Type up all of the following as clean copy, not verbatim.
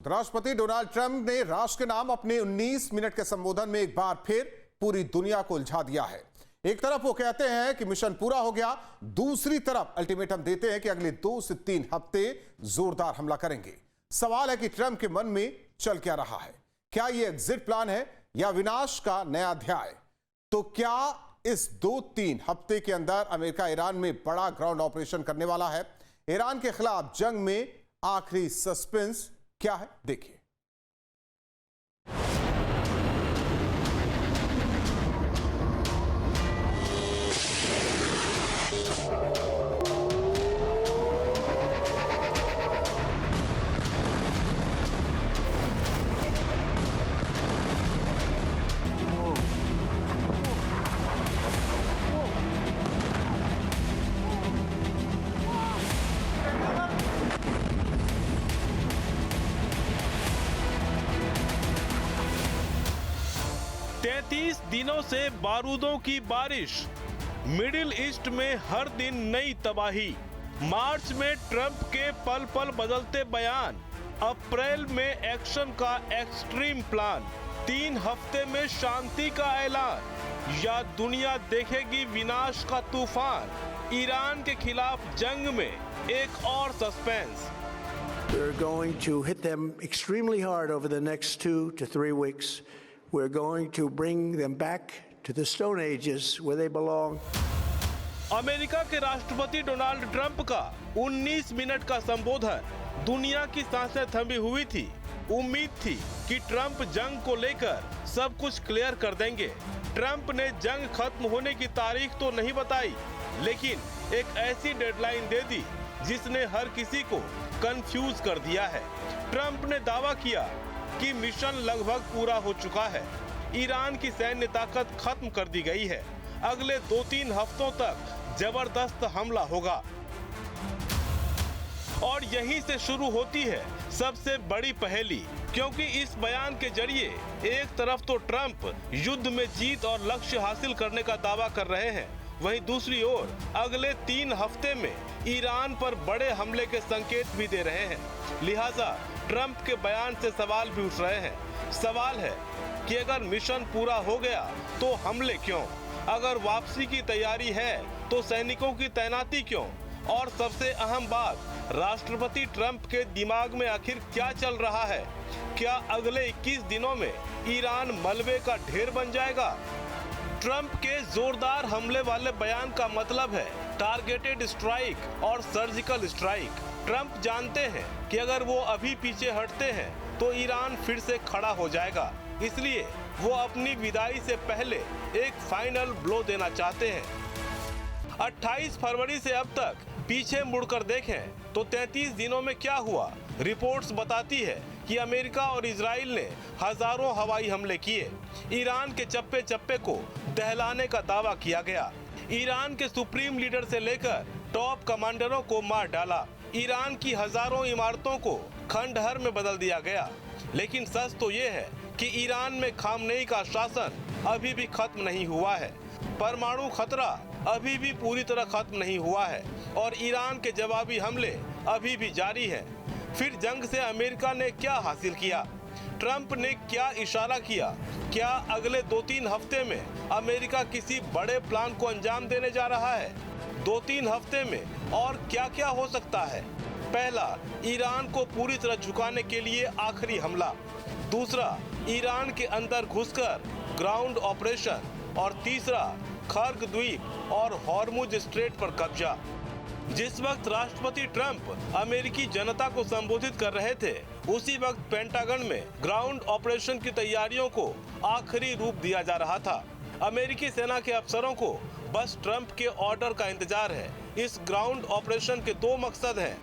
राष्ट्रपति Donald Trump ने राष्ट्र के नाम अपने 19 मिनट के संबोधन में एक बार फिर पूरी दुनिया को उलझा दिया है। एक तरफ वो कहते हैं कि मिशन पूरा हो गया, दूसरी तरफ अल्टीमेटम देते हैं कि अगले 2 से 3 हफ्ते जोरदार हमला करेंगे। सवाल है कि ट्रंप के मन में चल क्या रहा है? क्या यह एग्जिट प्लान है या विनाश का नया अध्याय? तो क्या इस 2-3 हफ्ते के अंदर अमेरिका ईरान में बड़ा ग्राउंड ऑपरेशन करने वाला है? ईरान के खिलाफ जंग में आखिरी सस्पेंस क्या है, देखिए। दिनों से बारूदों की बारिश, मिडिल ईस्ट में हर दिन नई तबाही, मार्च में ट्रंप के पल पल बदलते बयान, अप्रैल में एक्शन का एक्सट्रीम प्लान, 3 हफ्ते में शांति का ऐलान या दुनिया देखेगी विनाश का तूफान? ईरान के खिलाफ जंग में एक और suspense. We're going to hit them extremely hard over the next 2 to 3 weeks. We're going to bring them back to the Stone Ages where they belong. America के राष्ट्रपति डोनाल्ड ट्रंप का 19 मिनट का संबोधन, दुनिया की सांसें थमी हुई थी। उम्मीद थी कि ट्रंप जंग को लेकर सब कुछ क्लियर कर देंगे। ट्रंप ने जंग खत्म होने की तारीख तो नहीं बताई, लेकिन एक ऐसी डेडलाइन दे दी जिसने हर किसी को कंफ्यूज कर दिया है। ट्रंप ने दावा किया कि मिशन लगभग पूरा हो चुका है, ईरान की सैन्य ताकत खत्म कर दी गई है, अगले 2-3 हफ्तों तक जबरदस्त हमला होगा। और यहीं से शुरू होती है सबसे बड़ी पहेली, क्योंकि इस बयान के जरिए एक तरफ तो ट्रंप युद्ध में जीत और लक्ष्य हासिल करने का दावा कर रहे हैं, वहीं दूसरी ओर अगले 3 हफ्ते में ईरान पर बड़े हमले के संकेत भी दे रहे हैं। लिहाजा ट्रंप के बयान से सवाल भी उठ रहे हैं। सवाल है कि अगर मिशन पूरा हो गया तो हमले क्यों? अगर वापसी की तैयारी है तो सैनिकों की तैनाती क्यों? और सबसे अहम बात, राष्ट्रपति ट्रंप के दिमाग में आखिर क्या चल रहा है? क्या अगले 21 दिनों में ईरान मलबे का ढेर बन जाएगा? ट्रंप के जोरदार हमले वाले बयान का मतलब है टारगेटेड स्ट्राइक और सर्जिकल स्ट्राइक। ट्रंप जानते हैं कि अगर वो अभी पीछे हटते हैं तो ईरान फिर से खड़ा हो जाएगा, इसलिए वो अपनी विदाई से पहले एक फाइनल ब्लो देना चाहते हैं। 28 फरवरी से अब तक पीछे मुड़कर देखें तो 33 दिनों में क्या हुआ? रिपोर्ट्स बताती है कि अमेरिका और इजराइल ने हजारों हवाई हमले किए, ईरान के चप्पे चप्पे को दहलाने का दावा किया गया, ईरान के सुप्रीम लीडर से लेकर टॉप कमांडरों को मार डाला, ईरान की हजारों इमारतों को खंडहर में बदल दिया गया। लेकिन सच तो ये है कि ईरान में खामनेई का शासन अभी भी खत्म नहीं हुआ है, परमाणु खतरा अभी भी पूरी तरह खत्म नहीं हुआ है और ईरान के जवाबी हमले अभी भी जारी हैं। फिर जंग से अमेरिका ने क्या हासिल किया? ट्रंप ने क्या इशारा किया? क्या अगले 2-3 हफ्ते में अमेरिका किसी बड़े प्लान को अंजाम देने जा रहा है? 2-3 हफ्ते में और क्या क्या हो सकता है? पहला, ईरान को पूरी तरह झुकाने के लिए आखिरी हमला। दूसरा, ईरान के अंदर घुसकर ग्राउंड ऑपरेशन। और तीसरा, खर्ग द्वीप और हॉर्मुज स्ट्रेट पर कब्जा। जिस वक्त राष्ट्रपति ट्रंप अमेरिकी जनता को संबोधित कर रहे थे, उसी वक्त पेंटागन में ग्राउंड ऑपरेशन की तैयारियों को आखिरी रूप दिया जा रहा था। अमेरिकी सेना के अफसरों को बस ट्रंप के ऑर्डर का इंतजार है। इस ग्राउंड ऑपरेशन के 2 मकसद हैं।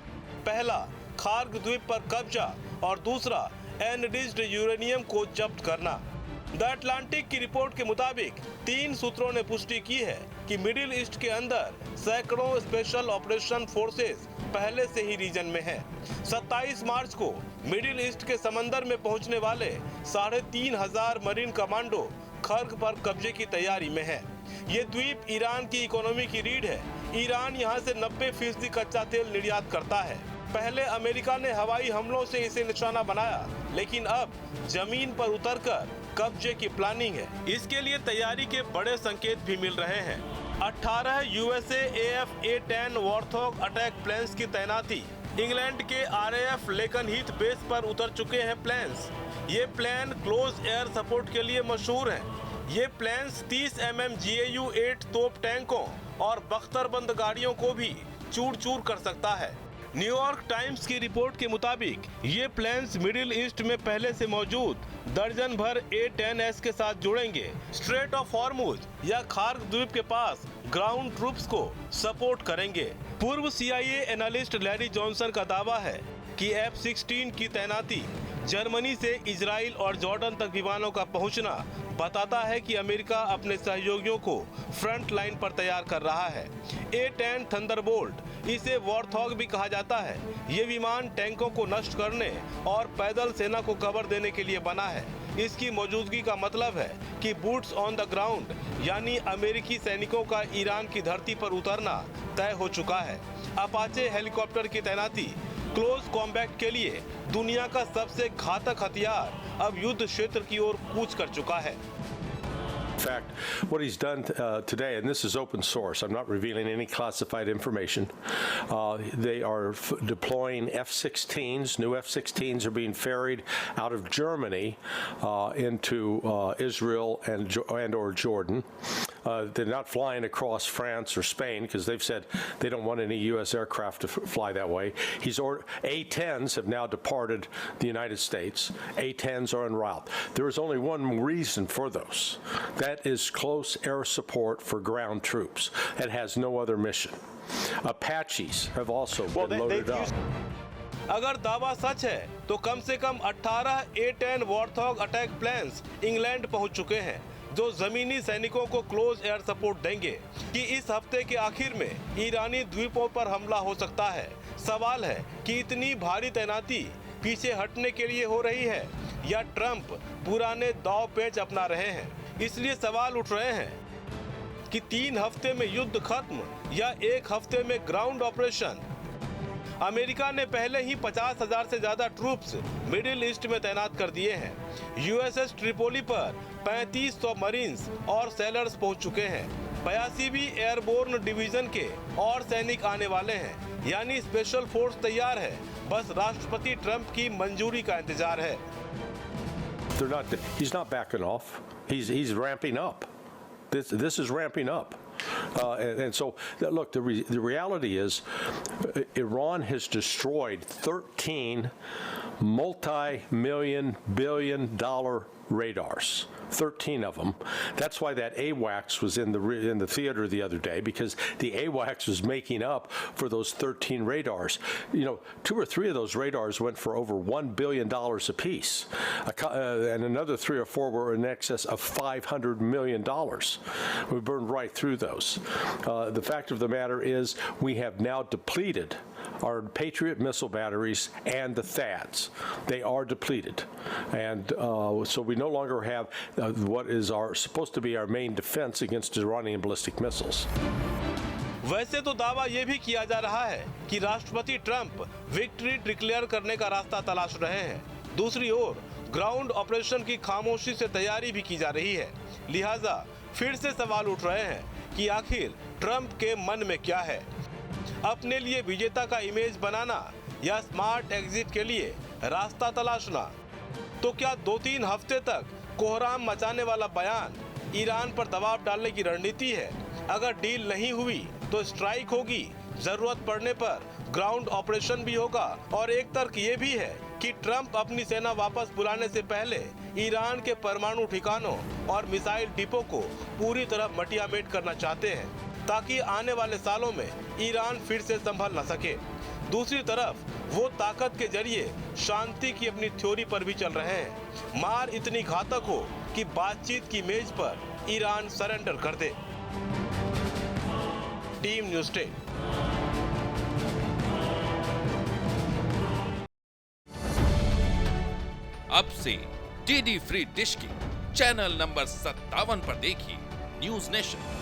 पहला, खार्ग द्वीप पर कब्जा और दूसरा, एनरिच्ड यूरेनियम को जब्त करना। द अटलांटिक की रिपोर्ट के मुताबिक 3 सूत्रों ने पुष्टि की है कि मिडिल ईस्ट के अंदर सैकड़ों स्पेशल ऑपरेशन फोर्सेस पहले से ही रीजन में हैं। 27 मार्च को मिडिल ईस्ट के समंदर में पहुंचने वाले 3500 मरीन कमांडो खर्ग पर कब्जे की तैयारी में है। ये द्वीप ईरान की इकोनॉमी की रीढ़ है। ईरान यहाँ से 90% कच्चा तेल निर्यात करता है। पहले अमेरिका ने हवाई हमलों से इसे निशाना बनाया, लेकिन अब जमीन पर उतरकर कब्जे की प्लानिंग है। इसके लिए तैयारी के बड़े संकेत भी मिल रहे हैं। 18 USA AF-A10 warthog attack planes की तैनाती। इंग्लैंड के RAF लेकनहीथ बेस पर उतर चुके हैं प्लेन्स। ये प्लेन क्लोज एयर सपोर्ट के लिए मशहूर हैं। ये प्लेन्स 30 mm GAU-8 तोप टैंकों और बख्तरबंद गाड़ियों को भी चूर-चूर कर सकता है। न्यूयॉर्क टाइम्स की रिपोर्ट के मुताबिक ये प्लेन्स मिडिल ईस्ट में पहले से मौजूद दर्जन भर A-10S के साथ जुड़ेंगे। स्ट्रेट ऑफ हॉर्मुज या खार्क द्वीप के पास ग्राउंड ट्रूप्स को सपोर्ट करेंगे। पूर्व CIA एनालिस्ट लैरी जॉनसन का दावा है कि F-16 की तैनाती जर्मनी से इजराइल और जॉर्डन तक विमानों का पहुंचना बताता है कि अमेरिका अपने सहयोगियों को फ्रंट लाइन पर तैयार कर रहा है। A-10 थंडरबोल्ट, इसे वॉर्थॉग भी कहा जाता है। ये विमान टैंकों को नष्ट करने और पैदल सेना को कवर देने के लिए बना है। इसकी मौजूदगी का मतलब है कि बूट्स ऑन द ग्राउंड यानी अमेरिकी सैनिकों का ईरान की धरती पर उतरना तय हो चुका है। अपाचे हेलीकॉप्टर की तैनाती क्लोज कॉम्बैट के लिए दुनिया का सबसे घातक हथियार अब युद्ध क्षेत्र की ओर कूच कर चुका है। In fact, what he's done today, and this is open source, I'm not revealing any classified information, they are deploying F-16s. New F-16s are being ferried out of Germany into Israel and or Jordan. They're not flying across France or Spain because they've said they don't want any U.S. aircraft to fly that way. A-10s have now departed the United States. A-10s are en route. There is only one reason for those. That is close air support for ground troops. It has no other mission. Apaches have also been loaded up. अगर दावा सच है तो कम से कम 18 A-10 warthog attack planes England पहुंच चुके हैं, जो जमीनी सैनिकों को क्लोज एयर सपोर्ट देंगे कि इस हफ्ते के आखिर में ईरानी द्वीपों पर हमला हो सकता है। सवाल है कि इतनी भारी तैनाती पीछे हटने के लिए हो रही है या ट्रंप पुराने दाव पेच अपना रहे हैं। इसलिए सवाल उठ रहे हैं कि 3 हफ्ते में युद्ध खत्म या 1 हफ्ते में ग्राउंड ऑपरेशन। अमेरिका ने पहले ही 50,000 से ज्यादा ट्रूप्स मिडिल ईस्ट में तैनात कर दिए हैं। USS ट्रिपोली पर 3500 मरीन्स और सेलर्स पहुंच चुके हैं। 82वीं एयरबोर्न डिवीजन के और सैनिक आने वाले हैं, यानी स्पेशल फोर्स तैयार है। बस राष्ट्रपति ट्रंप की मंजूरी का इंतजार है। He's not backing off. He's ramping up. This is ramping up. And so, look, the reality is Iran has destroyed 13 multi-million, billion-dollar radars. 13 of them. That's why that AWACS was in the theater the other day, because the AWACS was making up for those 13 radars. You know, 2 or 3 of those radars went for over $1 billion apiece, and another 3 or 4 were in excess of $500 million. We burned right through those. The fact of the matter is, we have now depleted our Patriot missile batteries and the THAADs. They are depleted, and so we no longer have what is supposed to be our main defense against Iranian ballistic missiles. वैसे तो दावा ये भी किया जा रहा है कि राष्ट्रपति ट्रंप विक्ट्री डिक्लेयर करने का रास्ता तलाश रहे हैं। दूसरी ओर ग्राउंड ऑपरेशन की खामोशी से तैयारी भी की जा रही है। लिहाजा फिर से सवाल उठ रहे हैं कि आखिर ट्रंप के मन में क्या है। अपने लिए विजेता का इमेज बनाना या स्मार्ट एग्जिट के लिए रास्ता तलाशना। तो क्या 2-3 हफ्ते तक कोहराम मचाने वाला बयान ईरान पर दबाव डालने की रणनीति है? अगर डील नहीं हुई तो स्ट्राइक होगी, जरूरत पड़ने पर ग्राउंड ऑपरेशन भी होगा। और एक तर्क ये भी है कि ट्रंप अपनी सेना वापस बुलाने से पहले ईरान के परमाणु ठिकानों और मिसाइल डिपो को पूरी तरह मटियामेट करना चाहते हैं, ताकि आने वाले सालों में ईरान फिर से संभल न सके। दूसरी तरफ वो ताकत के जरिए शांति की अपनी थ्योरी पर भी चल रहे हैं। मार इतनी घातक हो कि बातचीत की मेज पर ईरान सरेंडर कर दे। Team news 10। अब से डीडी फ्री डिश की चैनल नंबर 57 पर देखिए न्यूज़ नेशन।